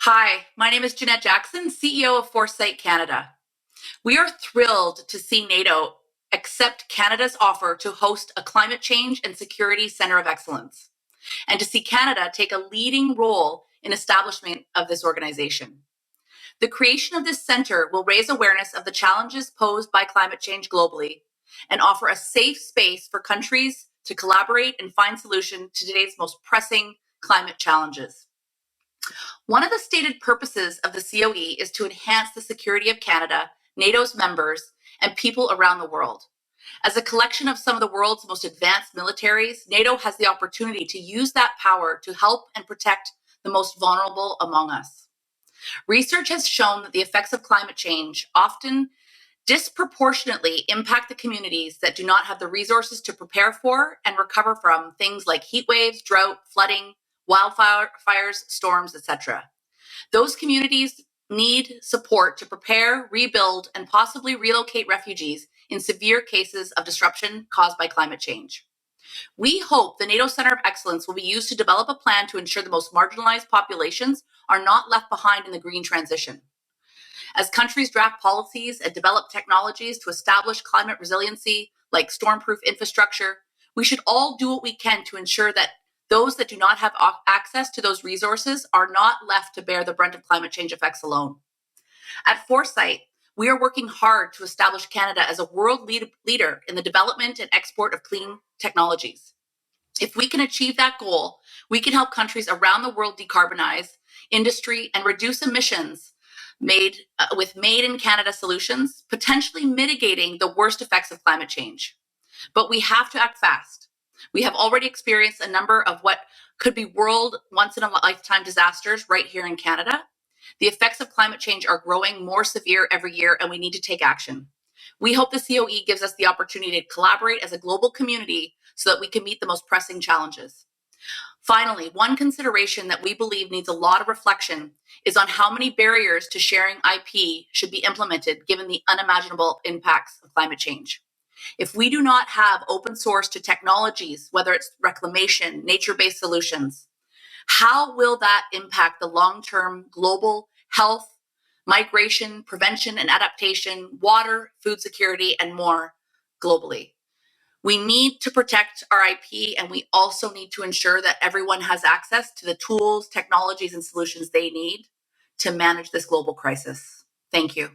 Hi, my name is Jeanette Jackson, CEO of Foresight Canada. We are thrilled to see NATO accept Canada's offer to host a Climate Change and Security Centre of Excellence, and to see Canada take a leading role in establishment of this organization. The creation of this centre will raise awareness of the challenges posed by climate change globally and offer a safe space for countries to collaborate and find solutions to today's most pressing climate challenges. One of the stated purposes of the COE is to enhance the security of Canada, NATO's members, and people around the world. As a collection of some of the world's most advanced militaries, NATO has the opportunity to use that power to help and protect the most vulnerable among us. Research has shown that the effects of climate change often disproportionately impact the communities that do not have the resources to prepare for and recover from things like heat waves, drought, flooding, wildfires, storms, etc. Those communities need support to prepare, rebuild, and possibly relocate refugees in severe cases of disruption caused by climate change. We hope the NATO Center of Excellence will be used to develop a plan to ensure the most marginalized populations are not left behind in the green transition. As countries draft policies and develop technologies to establish climate resiliency, like storm-proof infrastructure, we should all do what we can to ensure that those that do not have access to those resources are not left to bear the brunt of climate change effects alone. At Foresight, we are working hard to establish Canada as a world leader in the development and export of clean technologies. If we can achieve that goal, we can help countries around the world decarbonize industry and reduce emissions with made in Canada solutions, potentially mitigating the worst effects of climate change. But we have to act fast. We have already experienced a number of what could be world once in a lifetime disasters right here in Canada. The effects of climate change are growing more severe every year, and we need to take action. We hope the COE gives us the opportunity to collaborate as a global community so that we can meet the most pressing challenges. Finally, one consideration that we believe needs a lot of reflection is on how many barriers to sharing IP should be implemented given the unimaginable impacts of climate change. If we do not have open source to technologies, whether it's reclamation, nature-based solutions, how will that impact the long-term global health, migration, prevention and adaptation, water, food security, and more globally? We need to protect our IP, and we also need to ensure that everyone has access to the tools, technologies, and solutions they need to manage this global crisis. Thank you.